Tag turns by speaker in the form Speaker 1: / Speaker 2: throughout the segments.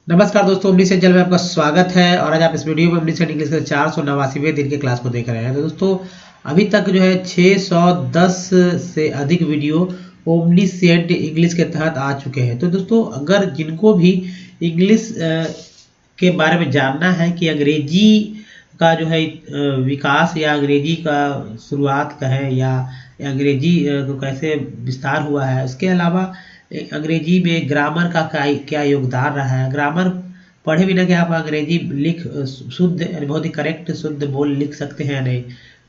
Speaker 1: नमस्कार दोस्तों, अमृत से जल में आपका स्वागत है। और आज आप इस वीडियो में अमृत से इंग्लिश के 489वें दिन के क्लास को देख रहे हैं। तो दोस्तों अभी तक जो है 610 से अधिक वीडियो ओमनीसेंट इंग्लिश के तहत आ चुके हैं। तो दोस्तों अगर जिनको भी इंग्लिश के बारे में जानना है कि अंग्रेजी का जो है विकास या अंग्रेजी का शुरुआत का है या अंग्रेजी को कैसे विस्तार हुआ है, इसके अलावा अंग्रेजी में ग्रामर का क्या योगदान रहा है, ग्रामर पढ़े बिना क्या आप अंग्रेजी लिख शुद्ध यानी बहुत ही करेक्ट शुद्ध बोल लिख सकते हैं या नहीं,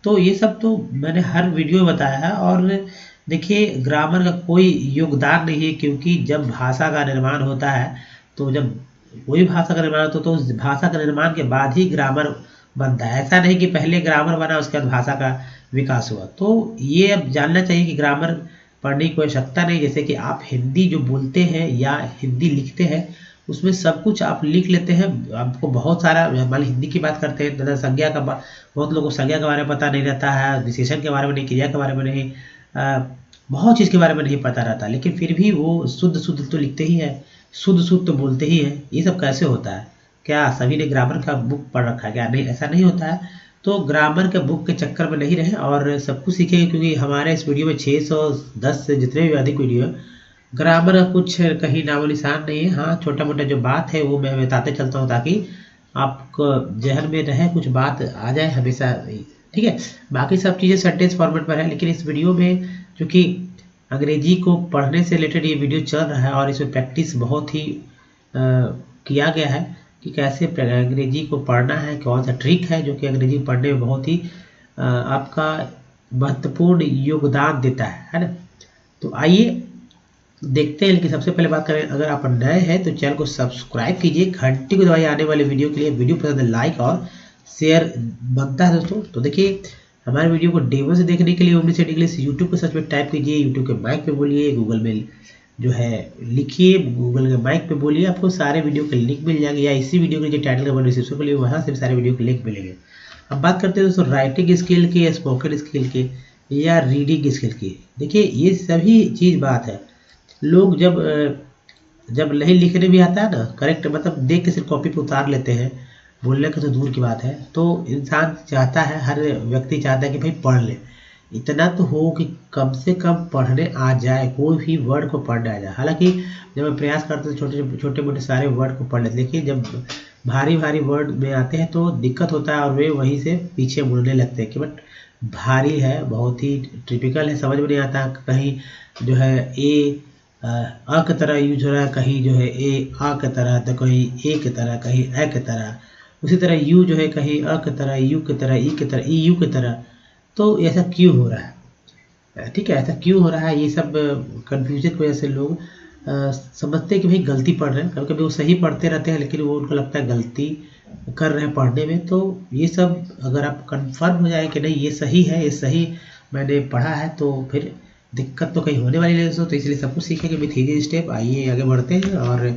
Speaker 1: तो ये सब तो मैंने हर वीडियो में बताया है। और देखिए ग्रामर का कोई योगदान नहीं है, क्योंकि जब भाषा का निर्माण होता है तो जब कोई भाषा का निर्माण होता है तो उस भाषा का निर्माण के बाद ही ग्रामर बनता है। ऐसा नहीं कि पहले ग्रामर बना उसके बाद भाषा का विकास हुआ। तो ये अब जानना चाहिए कि ग्रामर पढ़ने की कोई आवश्यकता नहीं। जैसे कि आप हिंदी जो बोलते हैं या हिंदी लिखते हैं उसमें सब कुछ आप लिख लेते हैं। आपको बहुत सारा, मान ली हिंदी की बात करते हैं तो संज्ञा का बहुत लोगों को संज्ञा के बारे में पता नहीं रहता है, विशेषण के बारे में नहीं, क्रिया के बारे में नहीं, बहुत चीज़ के बारे में नहीं पता रहता, लेकिन फिर भी वो शुद्ध शुद्ध तो लिखते ही है, शुद्ध शुद्ध तो बोलते ही है। ये सब कैसे होता है? क्या सभी ने ग्रामर का बुक पढ़ रखा है क्या? नहीं, ऐसा नहीं होता है। तो ग्रामर के बुक के चक्कर में नहीं रहे और सब कुछ सीखेंगे, क्योंकि हमारे इस वीडियो में 610 से जितने भी अधिक वीडियो ग्रामर का कुछ कहीं नामो निशान नहीं है। हाँ, छोटा मोटा जो बात है वो मैं बताते चलता हूँ ताकि आपको जहन में रहे, कुछ बात आ जाए हमेशा, ठीक है। बाकी सब चीज़ें सेंटेंस फॉर्मेट पर है, लेकिन इस वीडियो में चूँकि अंग्रेजी को पढ़ने से रिलेटेड ये वीडियो चल रहा है और इसमें प्रैक्टिस बहुत ही किया गया है कि कैसे अंग्रेजी को पढ़ना है, कौन सा ट्रिक है जो कि अंग्रेजी पढ़ने में बहुत ही आपका महत्वपूर्ण योगदान देता है ना। तो आइए देखते हैं। लेकिन सबसे पहले बात करें, अगर आप नए हैं तो चैनल को सब्सक्राइब कीजिए, घंटी को दबाइए आने वाले वीडियो के लिए। वीडियो पसंद है लाइक और शेयर बनता है दोस्तों। तो देखिए हमारे वीडियो को डेमो से देखने के लिए ओमनीसेंट इंग्लिश यूट्यूब पर सर्च में टाइप कीजिए, यूट्यूब के माइक पे बोलिए, गूगल में जो है लिखिए, गूगल के माइक पे बोलिए, आपको सारे वीडियो के लिंक मिल जाएंगे, या इसी वीडियो के जो टाइटल का डिस्क्रिप्शन के लिए वहाँ से भी सारे वीडियो के लिंक मिलेंगे। अब बात करते हैं दोस्तों राइटिंग स्किल की, स्पोकन स्किल की या रीडिंग स्किल की। देखिए ये सभी चीज़ बात है। लोग जब नहीं लिखने भी आता है ना करेक्ट, मतलब देख के सिर्फ कॉपी पे उतार लेते हैं, बोलने का तो दूर की बात है। तो इंसान चाहता है, हर व्यक्ति चाहता है कि भाई पढ़ ले, इतना तो हो कि कम से कम पढ़ने आ जाए, कोई भी वर्ड को पढ़ने आ जाए। हालांकि जब मैं प्रयास करते तो छोटे छोटे मोटे सारे वर्ड को पढ़ लेते, लेकिन जब भारी भारी वर्ड में आते हैं तो दिक्कत होता है और वे वहीं से पीछे मुड़ने लगते हैं कि बट भारी है, बहुत ही टिपिकल है, समझ में नहीं आता। कहीं जो है ए अ की तरह यूज हो रहा है, कहीं जो है ए आ की तरह, तो कहीं ए की तरह, कहीं ए की तरह। उसी तरह यू जो है कहीं अ की तरह, यू की तरह, ई की तरह, ई यू की तरह। तो ऐसा क्यों हो रहा है? ठीक है, ऐसा क्यों हो रहा है? ये सब कन्फ्यूजन की वजह से लोग समझते हैं कि भाई गलती पढ़ रहे हैं। कभी कभी वो सही पढ़ते रहते हैं, लेकिन वो उनको लगता है गलती कर रहे हैं पढ़ने में। तो ये सब अगर आप कंफर्म हो जाए कि नहीं ये सही है, ये सही मैंने पढ़ा है, तो फिर दिक्कत तो कहीं होने वाली नहीं दोस्तों। तो इसलिए सब कुछ सीखेंगे विथ ईजी स्टेप। आइए आगे बढ़ते हैं। और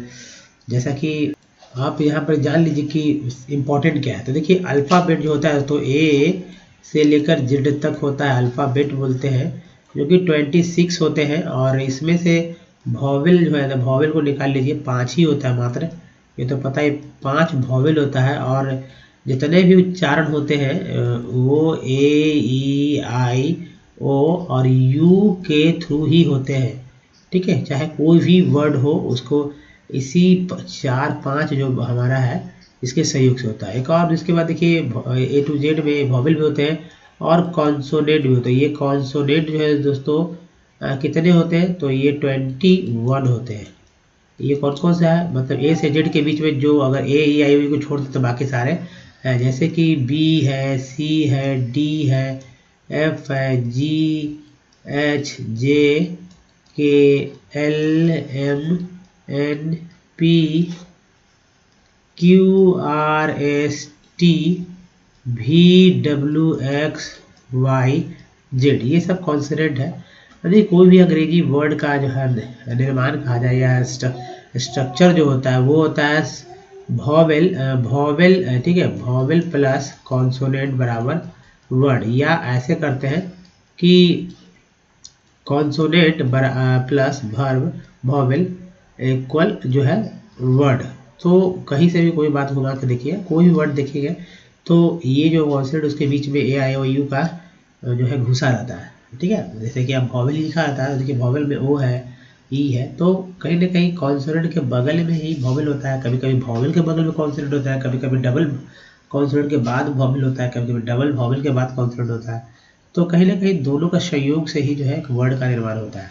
Speaker 1: जैसा कि आप यहाँ पर जान लीजिए कि इम्पोर्टेंट क्या है। तो देखिए अल्फ़ाबेट जो होता है तो ए से लेकर जेड तक होता है, अल्फ़ाबेट बोलते हैं, जो कि 26 होते हैं। और इसमें से वॉवेल जो है, वॉवेल को निकाल लीजिए, 5 ही होता है मात्र, ये तो पता है 5 वॉवेल होता है। और जितने भी उच्चारण होते हैं वो ए ई आई ओ और यू के थ्रू ही होते हैं, ठीक है। चाहे कोई भी वर्ड हो उसको इसी 4-5 जो हमारा है इसके सहयोग से होता है। एक और इसके बाद देखिए ए टू जेड में वॉवेल भी होते हैं और कॉन्सोनेंट भी होते हैं। ये कॉन्सोनेंट जो है दोस्तों कितने होते हैं? तो ये 21 होते हैं। ये कौन कौन सा है? मतलब ए से जेड के बीच में जो, अगर ए ई आई को छोड़ दे तो बाकी सारे हैं, जैसे कि बी है, सी है, डी है, एफ है, जी H J K L M N P Q R S T V W X Y Z, ये सब कॉन्सोनेंट है। यदि कोई भी अंग्रेजी वर्ड का जो है निर्माण कहा जाए या स्ट्रक्चर जो होता है वो होता है वॉवेल, वॉवेल, ठीक है, वॉवेल प्लस कॉन्सोनेंट बराबर वर्ड। या ऐसे करते हैं कि consonant plus verb vowel equal जो है वर्ड। तो कहीं से भी कोई बात घुमा के देखिए, कोई भी वर्ड देखिएगा तो ये जो कॉन्सोनेंट उसके बीच में ए आई ओ यू का जो है घुसा रहता है, ठीक है। जैसे कि आप वॉवेल लिखा रहता है, देखिए वॉवेल में ओ है, ई है, तो कहीं ना कहीं कॉन्सोनेंट के बगल में ही वॉवेल होता है। कभी कभी वॉवेल के बगल में कॉन्सोनेंट होता है, कभी कभी डबल कॉन्सोनेंट के बाद वॉवेल होता है, कभी कभी डबल वॉवेल के बाद कॉन्सोनेंट होता है। तो कहीं ना कहीं दोनों का संयोग से ही जो है एक वर्ड का निर्माण होता है।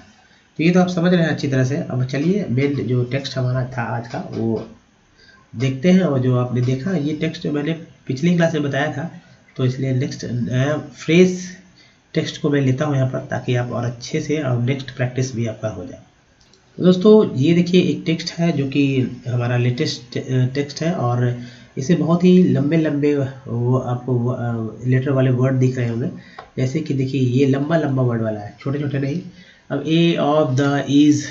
Speaker 1: तो ये तो आप समझ रहे हैं अच्छी तरह से। अब चलिए मेन जो टेक्स्ट हमारा था आज का वो देखते हैं। और जो आपने देखा ये टेक्स्ट मैंने पिछली क्लास में बताया था, तो इसलिए नेक्स्ट फ्रेश टेक्स्ट को मैं लेता हूँ यहाँ पर, ताकि आप और अच्छे से और नेक्स्ट प्रैक्टिस भी आपका हो जाए। तो दोस्तों ये देखिए एक टेक्स्ट है जो कि हमारा लेटेस्ट टेक्स्ट है, और इसे बहुत ही लंबे लंबे वो आपको लेटर वाले वर्ड दिख रहे होंगे। जैसे कि देखिए ये लंबा लंबा वर्ड वाला है, छोटे छोटे नहीं। अब ए, ऑफ, द, इज,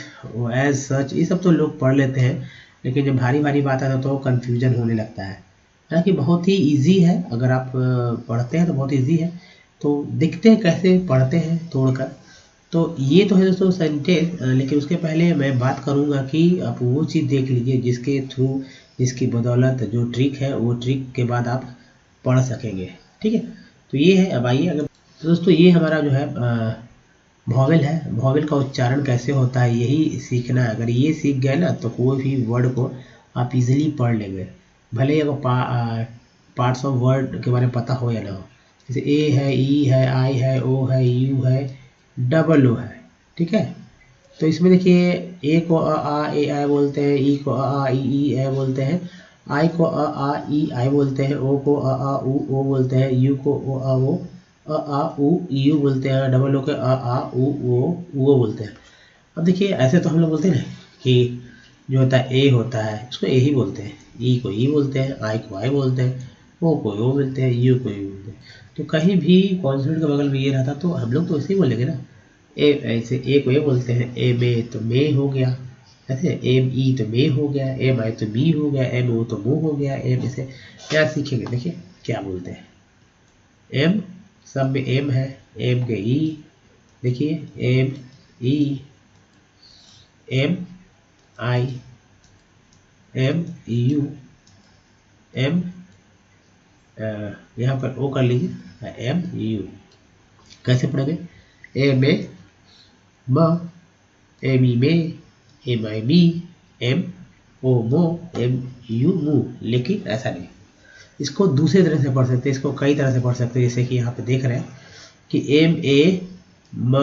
Speaker 1: एज, सच, ये सब तो लोग पढ़ लेते हैं, लेकिन जब भारी भारी बात आता है तो कन्फ्यूजन होने लगता है। हालांकि बहुत ही इजी है, अगर आप पढ़ते हैं तो बहुत इजी है। तो देखते हैं कैसे पढ़ते हैं तोड़कर। तो ये तो है दोस्तों सेंटेंस, लेकिन उसके पहले मैं बात करूंगा कि आप वो चीज़ देख लीजिए जिसके थ्रू, जिसकी बदौलत जो ट्रिक है वो ट्रिक के बाद आप पढ़ सकेंगे, ठीक है। तो ये है, अब आइए अगर तो दोस्तों ये हमारा जो है वॉवेल है। वॉवेल का उच्चारण कैसे होता है यही सीखना है। अगर ये सीख गए ना तो कोई भी वर्ड को आप इजीली पढ़ लेंगे, भले ही आपको पार्ट्स ऑफ वर्ड के बारे में पता हो या ना हो। जैसे ए है, ई है, आई है, ओ है, यू है, डबल ओ है, ठीक है। तो इसमें देखिए ए को आ ए आई बोलते हैं, ई को आ ई ए बोलते हैं, आई को आ ई आई बोलते हैं, ओ को आ उ ओ बोलते हैं, यू को ओ आ ओ उ यू बोलते हैं, डबल ओ के आ उ ओ बोलते हैं। अब देखिए ऐसे तो हम लोग बोलते हैं ना कि जो होता है ए होता है उसको ए ही बोलते हैं, ई को ई बोलते हैं, आई को आई बोलते हैं, ओ को ओ बोलते हैं, यू को यू बोलते हैं। तो कहीं भी कॉन्सोनेंट के बगल में ये रहता तो हम लोग तो ऐसे ही बोलेंगे ना। ए ऐसे ए को ए बोलते हैं, ए में तो मे हो गया, ऐसे एम ई तो मे हो गया, एम आई तो बी हो गया, एम ओ तो मो हो गया। एम इसे क्या सीखेंगे, देखिए क्या बोलते हैं। एम सब में एम है, एम के ई, देखिए M E, M I, M U, M यहाँ पर ओ कर लीजिए, एम यू। कैसे पढ़ोगे, एम ए म, एम ई में, एम आई मी, एम ओ मो, एम यू मू। लेकिन ऐसा नहीं, इसको दूसरी तरह से पढ़ सकते हैं, इसको कई तरह से पढ़ सकते हैं। जैसे कि यहाँ पे देख रहे हैं कि एम ए म,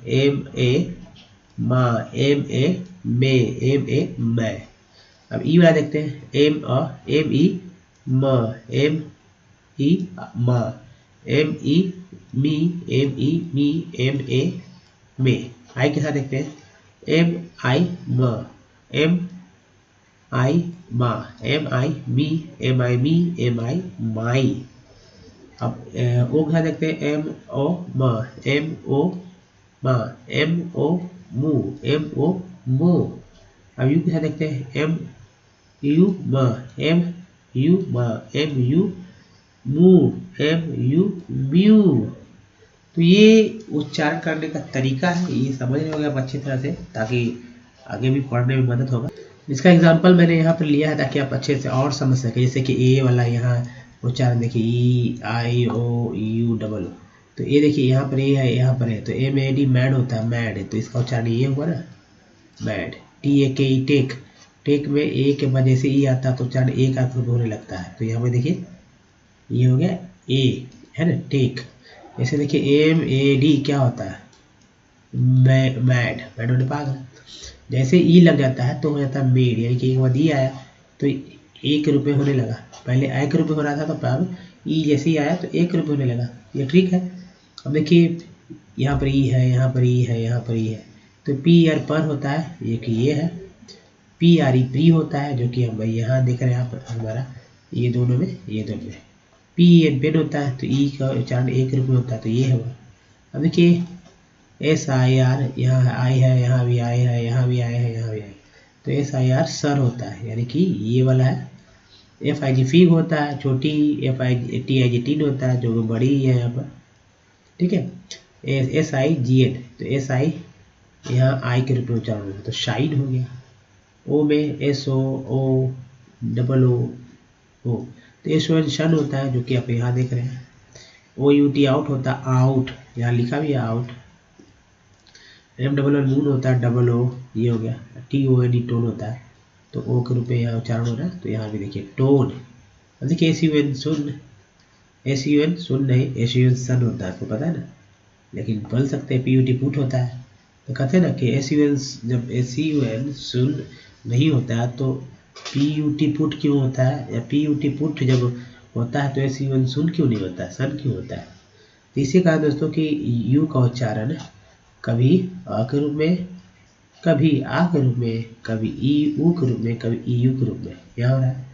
Speaker 1: एम ए मा, M A may, M A मै। अब ई वाला देखते हैं, एम ई म, एम ई मा, एम ई मी, एम ई मी, एम ए मे। आई के साथ देखते हैं, एम आई म, एम आई मा, एम आई मी, एम आई मी, एम आई माई। अब ओ के साथ देखते हैं, एम ओ म, एम ओ मा, एम ओ मू, एम ओ मो। अब यू के साथ देखते हैं, एम यू म, एम यू म, एम यू मू, एम यू म्यू। तो ये उच्चारण करने का तरीका है, ये समझ रहे होंगे आप अच्छी तरह से, ताकि आगे भी पढ़ने में मदद होगा। इसका एग्जांपल मैंने यहाँ पर लिया है ताकि आप अच्छे से और समझ सकें। जैसे कि ए वाला यहाँ उच्चारण देखिए, ई आई ओ यू डबल ओ। तो ये देखिए यहाँ पर ए है, यहाँ पर है, तो ए में डी मैड होता है, मैड है, तो इसका उच्चारण ये हुआ ना, मैड। टी ए के ई टेक, टेक में ए के बाद जैसे ई आता है तो उच्चारण ए का होने लगता है। तो यहाँ पे देखिए ये हो गया ए, है ना, टेक। जैसे देखिए एम ए डी क्या होता है, मैड, मैड होने पागल। जैसे ई लग जाता है तो हो जाता है मेड, यानी कि एक बाद ई आया तो एक रुपये होने लगा। पहले एक रुपये हो रहा था तो अब ई जैसे ही आया तो एक रुपये होने लगा। ये ट्रिक है। अब देखिए यहाँ पर ई है, यहाँ पर ई है, यहाँ पर ई है, तो पी आर पर होता है, ये कि ये है। पी आर ई प्री होता है, जो कि हम यहाँ देख रहे हैं आप हमारा, ये दोनों में, ये दोनों में। पी एन पेन होता है, तो ई का उच्चारण एक रुपये होता है, तो ये है। अब देखिए एस आई आर, यहाँ आई है, यहाँ भी आई है, यहाँ भी आई है, यहाँ भी आई, तो एस आई आर सर होता है, यानी कि ये वाला है। एफ आई जी फिग होता है, छोटी। F I T I G टीन होता है, जो बड़ी है यहाँ पर, ठीक है। एस आई जी एन, तो एस आई यहाँ आई के रूप में उच्चारण होगा, तो शाइन हो गया। ओ में S O O double O ओ, तो एस-ओ-एन शन होता है जो कि आप यहाँ देख रहे हैं। O-U-T आउट होता है, आउट, यहाँ लिखा भी है आउट। M-डबल-O मून होता है, डबल ओ, ये हो गया। T-O-N-E टोन होता है, तो ओ के रूप में यहाँ उच्चारण हो रहा है, तो यहाँ भी देखिए टोन। अब देखिए एस-यू-एन सुन, एस-यू-एन सुन नहीं, एस-यू-एन सन होता है, आपको पता है ना, लेकिन बोल सकते हैं P-U-T पुट होता है। तो कहते हैं ना कि एस-यू-एन, जब एस-यू-एन सुन नहीं होता है तो P-U-T पुट क्यों होता है, या P-U-T पुट जब होता है तो एस-यू-एन सुन क्यों नहीं होता है, सन क्यों होता है। तो इसी कहा दोस्तों कि यू का उच्चारण कभी अ के रूप में, कभी आ के रूप में, कभी ई ऊ के रूप में, कभी ई यू के रूप में यहाँ हो रहा है।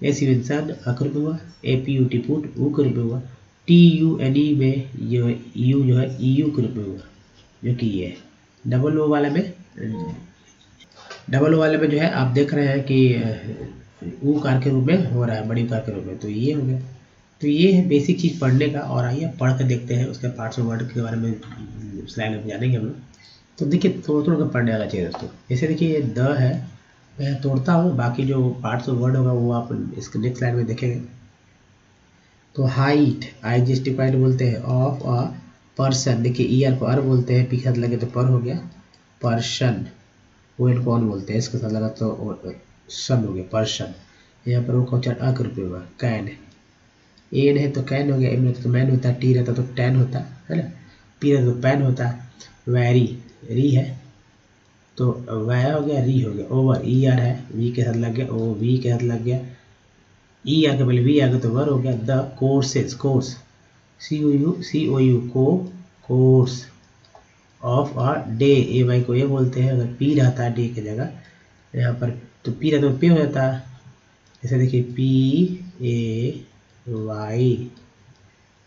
Speaker 1: एस-यू-एन सन अ के रूप में हुआ, A-P-U-T पुट ऊ के रूप में हुआ, T-U-N-E में जो है यू जो है ई यू के रूप में हुआ, जो कि ये है। डबल ओ वाले में, डबल ओ वाले में जो है आप देख रहे हैं कि ऊ कार के रूप में हो रहा है, बड़ी कार के रूप में, तो ये हो गया। तो ये है बेसिक चीज़ पढ़ने का। और आइए पढ़ कर देखते हैं उसके पार्ट्स ऑफ वर्ड के बारे में, स्लाइड में जानेंगे हम लोग। तो देखिए थोड़ा थोड़ा पढ़ने वाला चाहिए दोस्तों। जैसे देखिए ये द है, मैं तोड़ता हूँ, बाकी जो पार्ट्स ऑफ वर्ड होगा वो आप इसके नेक्स्ट स्लाइड में देखेंगे। तो हाइट, आई जस्टिफाइड बोलते हैं, ऑफ अ पर्सन, देखिए ई आर को अर बोलते हैं, पी के साथ लगे तो पर हो गया, पर्सन। ओ एन को ऑन बोलते हैं, इसके साथ लगा तो सन हो गया, पर्सन। यहाँ पर वो का उच्चारण अ के रूप में हुआ, कैन। एन है तो कैन हो गया, एम रहता तो मैन होता, टी रहता तो टैन होता है ना, पी रहता तो पैन होता। वैरी, री है तो वै हो गया, री हो गया। ओवर, ई आर है, वी के साथ लग गया, ओ वी के साथ लग गया, ई आगे पहले वी आ गया तो वर हो गया। The courses, course, C O U को, course of a day, A Y को ये बोलते हैं, अगर पी रहता है डे की जगह यहाँ पर तो पी रहता तो पे हो जाता है। जैसे देखिए P-A-Y,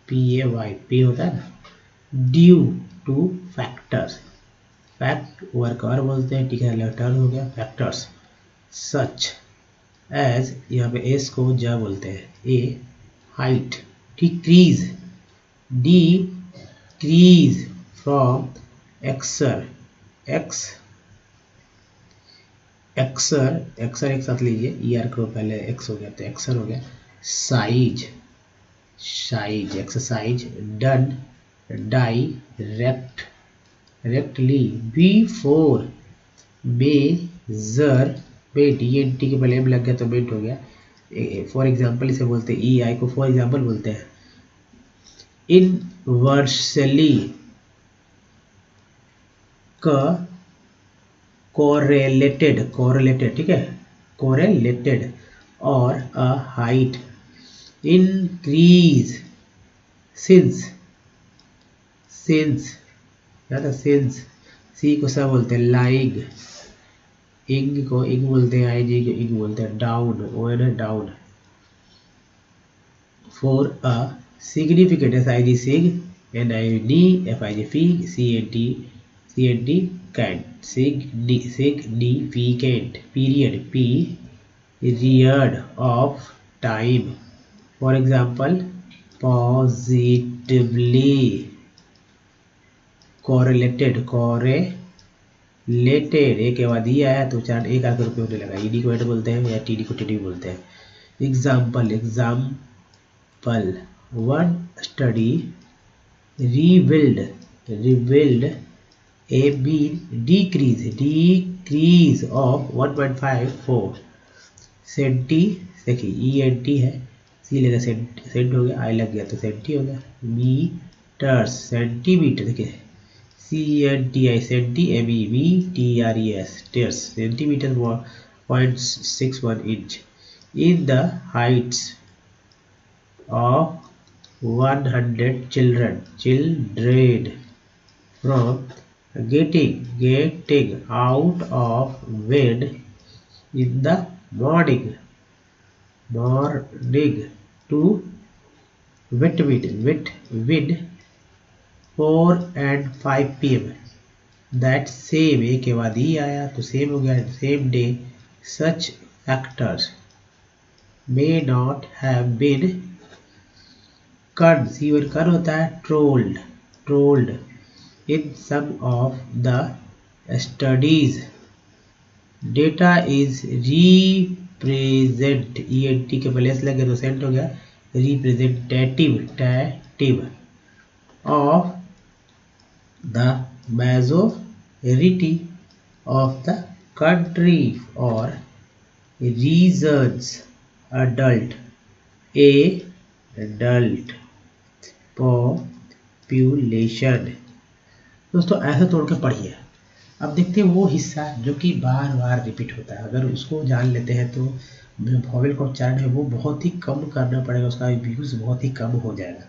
Speaker 1: P-A-Y, पे होता है ना। Due two factors, fact work और बोलते हैं, ठीक है, लेटर हो गया, फैक्टर्स। सच एज, यहाँ पे एस को जा बोलते हैं, A height, decrease, decrease from एक्सर, एक्स, एक्सर, एक्सर एक साथ लीजिए, ई आर को पहले एक्स हो गया तो एक्सर हो गया। Size, size, exercise. Done, direct, रेक्टली, बिफोर, मेजर, मेट, ई एन टी के पहले एम लग गया तो मेट हो गया। फॉर एग्जाम्पल इसे बोलते हैं, ई आई को फॉर एग्जाम्पल बोलते हैं। इनवर्सली, क कोरेलेटेड, कोरेलेटेड, ठीक है, कोरेलेटेड, और a height, increase, since, since, याद है सिंस, सी को सब बोलते हैं, लाइग, इंग को इंग बोलते हैं, आई जी को इंग बोलते हैं। डाउन, ओ एन है down. For a significant, S I G sig, N I D, F I G fi, C N T cant, significant, period, period of time. For example positively, correlated, correlated, एक के बाद ई आया तो उच्चारण एक आकर रूप में होने लगा, ईडी को एड बोलते हैं या टीडी को टीडी बोलते हैं। Example, example, one study rebuild, rebuild a been decrease, decrease of 1.54 सेंटी, देखिए ई एन टी है, सी लगा सेंट हो गया, आई लग गया तो सेंटी हो गया। मीटर्स, सेंटीमीटर, देखिए C N T I centi, M E V T R E S, टेर्स, centimetre 0.61 inch. In the heights of 100 children, children from getting out of bed in the morning to wet wind 4 and 5 p.m. that same, एक के बाद ही आया तो same हो गया, same day such factors may not have been कर्ण, सी और कर्ण होता है, trolled, trolled in some of the studies. Data is represent, ENT के पहले एस लगे तो सेंट हो गया, representative of the majority of the country और रीजन्स, अडल्ट पॉपुलेशन। दोस्तों ऐसे तोड़ के पढ़िए। अब देखते हैं वो हिस्सा जो कि बार बार रिपीट होता है, अगर उसको जान लेते हैं तो वॉवेल का उच्चारण है वो बहुत ही कम करना पड़ेगा, उसका यूज बहुत ही कम हो जाएगा।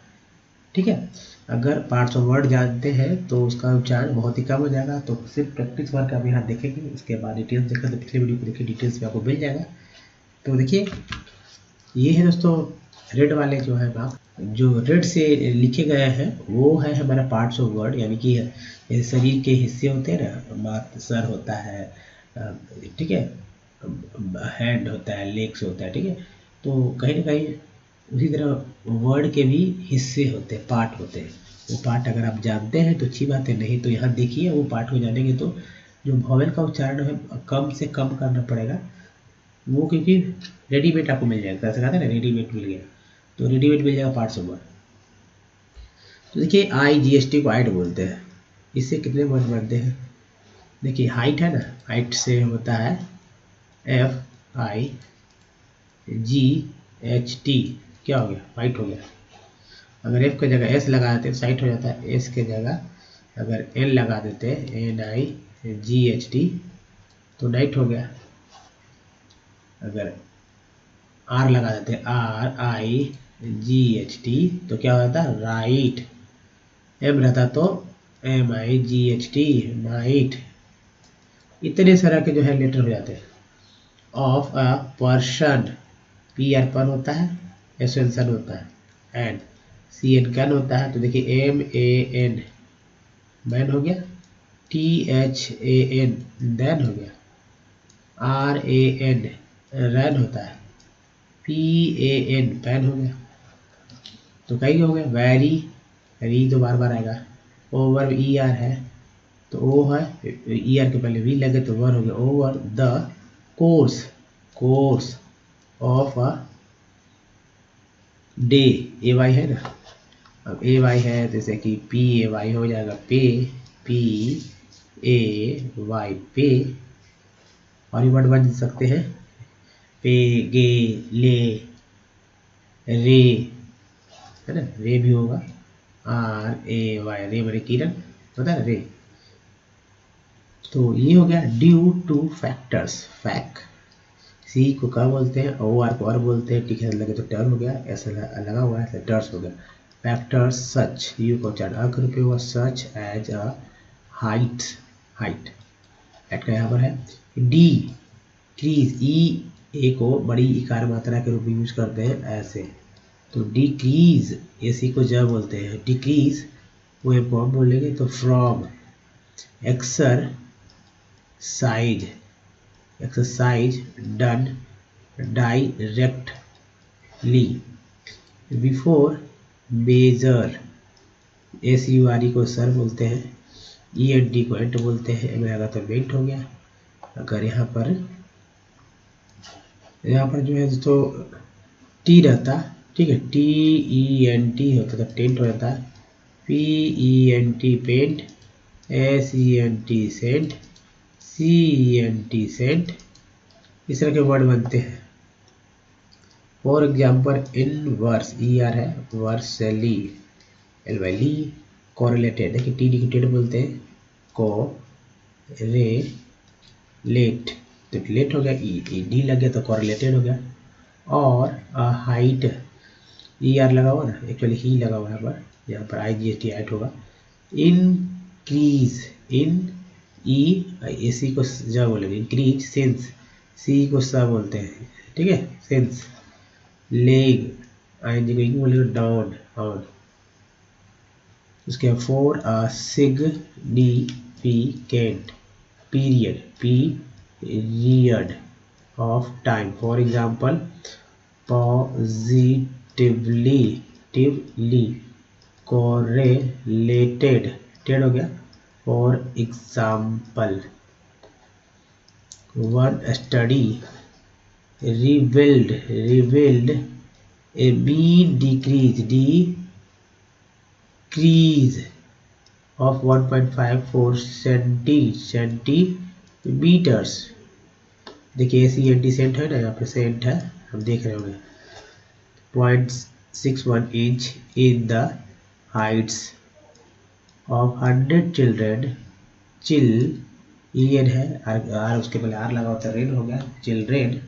Speaker 1: ठीक है, अगर पार्ट्स ऑफ वर्ड जानते हैं तो उसका उच्चारण बहुत ही कम हो जाएगा। तो सिर्फ प्रैक्टिस वर्क आप यहाँ देखेंगे, उसके बाद डिटेल्स देखें तो पिछले वीडियो को देखिए, डिटेल्स में आपको मिल जाएगा। तो देखिए ये है दोस्तों रेड वाले जो है भाग, जो रेड से लिखे गए हैं वो है हमारा पार्ट्स ऑफ वर्ड, यानी कि शरीर के हिस्से होते हैं ना, माथ, सर होता है, ठीक है, हैंड होता है, लेग्स होता है, ठीक है। तो कहीं ना कहीं उसी तरह वर्ड के भी हिस्से होते हैं, पार्ट होते हैं। वो पार्ट अगर आप जानते हैं तो अच्छी बात है, नहीं तो यहाँ देखिए वो पार्ट को जानेंगे तो जो वॉवेल का उच्चारण है कम से कम करना पड़ेगा वो, क्योंकि रेडीमेड आपको मिल जाएगा। ऐसा कहते हैं ना, रेडीमेड मिल गया, तो रेडीमेड मिल जाएगा पार्ट्स ऑफ वर्ड। तो देखिए IGST को हाइट बोलते हैं, इससे कितने वर्ड बनते हैं। देखिए हाइट है ना, हाइट से होता है FIGHT, क्या हो गया, हाइट हो गया। अगर F की जगह S लगा देते तो साइट हो जाता है, S की जगह अगर N लगा देते NIGHT तो नाइट हो गया। अगर R लगा देते RIGHT तो क्या हो जाता, राइट। M रहता तो MIGHT, माइट। इतने सारा के जो है लेटर हो जाते हैं। ऑफ अ पर्सन, PR पर होता है, SN सन होता है, एंड CN कैन होता है। तो देखिए MAN मैन हो गया, THAN देन हो गया, RAN रैन होता है, PAN पैन हो गया। तो कई हो गया, वेरी, री तो बार बार आएगा, ओवर ER है तो O है, ER के पहले V लगे तो वर हो गया, over the course of a day, AY है ना। अब AY है जैसे कि PAY हो जाएगा, PAY पे। और ये वर्ड बन सकते हैं पे, गे, ले, रे, है ना, रे भी होगा, RAY, रे बड़े किरण होता है ना, रे। तो ये हो गया ड्यू टू फैक्टर्स, फैक। सी को क्या बोलते हैं, OR को और बोलते हैं, ठीक है, लगे तो टर हो गया, ऐसा लगा हुआ है टर्स हो गया। फैक्टर्स सच, यू को चार अक रूपये हुआ, such as a height, at का यहाँ पर है। डी क्रीज, ए को बड़ी इकार मात्रा के रूप में यूज करते हैं ऐसे, तो डिक्रीज, एसी को जब बोलते हैं, डिक्रीज वो एक फॉर्म बोलेंगे तो from, exercise done directly before major, SURE को सर बोलते हैं, ENT को एंट बोलते हैं, में आगा तो मेंट हो गया। अगर यहाँ पर जो है तो टी रहता, ठीक है, TENT होता तो टेंट हो जाता है, PENT pent, SENT sent, CENT cent, इस तरह के वर्ड बनते हैं। फॉर एग्जाम्पल इनवर्स, ER है, वर्सली, LY, कोरिलेटेड, देखिए TD को टेड बोलते हैं, को रे लेट, तो लेट हो गया, डी लग गया तो कोरिलेटेड हो गया। और हाइट, ER लगा हुआ ना, एक्चुअली ही लगा हुआ है पर, यहाँ पर IGST हाइट होगा। इंक्रीज, इन AC को जा बोलेंगे, इंक्रीज, सेंस, C को सा बोलते हैं, ठीक है, सेंस। लेग, ING को इंग बोलेंगे, डाउन, ऑन। उसके for significant, period of time, for example positively correlated, टेड हो गया। For example one study revealed a mean decrease of 1.54 centimetres. देखिए CNT सेंट है ना, यहाँ पे सेंट है, हम देख रहे होंगे 0.61 inch in the Heights of 100 children है, आर उसके पहले आर लगा होता है, रेड हो गया, चिल्ड्रेन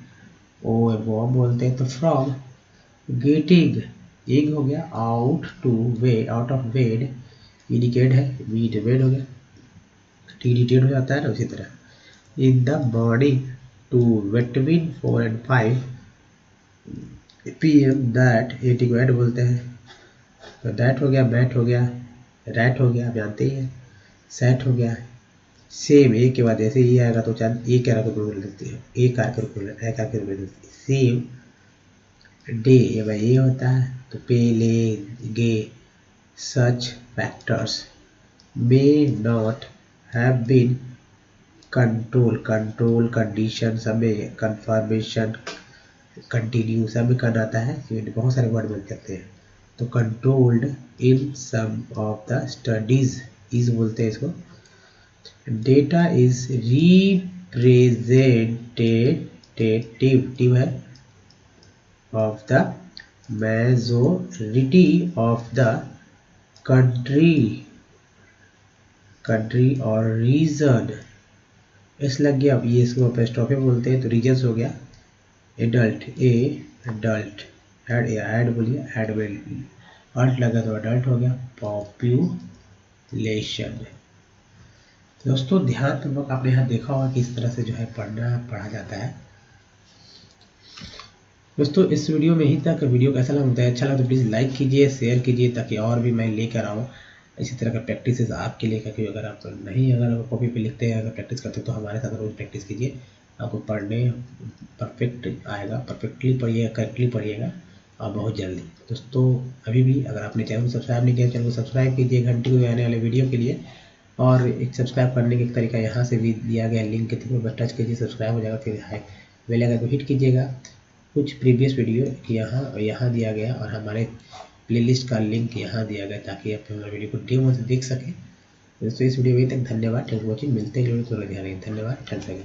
Speaker 1: ओ बॉम बोलते हैं। तो फ्रॉम गेटिंग एग हो गया, आउट ऑफ वेड इंडिकेट है, वीड वेड हो गया, डिटेड हो जाता है ना, उसी तरह in the morning to vitamin 4 and 5 PM that AT को ऐड बोलते हैं। तो दैट हो गया, बैट हो गया, रैट हो गया, आप जानते ही हैं, सेट हो गया। सेम ए के बाद ऐसे ही आएगा तो चाहे ए क्या रूप में लिखती है, ए कार के रूप में लिखती है। सेम डे ये भाई ये होता है, तो पेले गे such factors may not have been control condition, सब में कंफर्मेशन, कंटिन्यू सब में कर आता है, बहुत सारे वर्ड बन सकते हैं। तो controlled in some of the studies is बोलते हैं इसको। डेटा इज रिप्रेजेंटेटिव है of the majority of the country और region। इस लग गया, अब ये इसको एपोस्ट्रोफी बोलते हैं, तो रीजन्स हो गया। एडल्ट ऐड बोलिए, ऐड में अल्ट लगा तो अडल्ट हो गया। पॉपुलेशन। दोस्तों ध्यानपूर्वक आपने यहाँ देखा होगा कि इस तरह से जो है पढ़ा जाता है। दोस्तों इस वीडियो में ही तक। वीडियो कैसा लगता है, अच्छा लगा तो प्लीज़ लाइक कीजिए, शेयर कीजिए, ताकि और भी मैं लेकर आऊँ इसी तरह का प्रैक्टिसेस आपके लिए। क्योंकि अगर आप कॉपी पे लिखते हैं, अगर प्रैक्टिस करते हैं, तो हमारे साथ रोज़ प्रैक्टिस कीजिए, आपको पढ़ने परफेक्ट आएगा। परफेक्टली पढ़िएगा, करेक्टली पढ़िएगा और बहुत जल्दी। दोस्तों अभी भी अगर आपने चैनल को सब्सक्राइब नहीं किया, चैनल को सब्सक्राइब कीजिए घंटी को आने वाले वीडियो के लिए। और एक सब्सक्राइब करने का तरीका यहाँ से भी दिया गया, लिंक के थ्रू टच कीजिए, सब्सक्राइब हो जाएगा। फिर बेल आइकन को हिट कीजिएगा। कुछ प्रीवियस वीडियो यहाँ दिया गया और हमारे प्लेलिस्ट का लिंक यहाँ दिया गया, ताकि आप हमारे वीडियो को डेमो से देख सकें। दोस्तों इस वीडियो में तक धन्यवाद, थैंक यू वॉचिंग। मिलते हैं वीडियो को, ध्यान रखें, धन्यवाद, थैंक्स अगेन।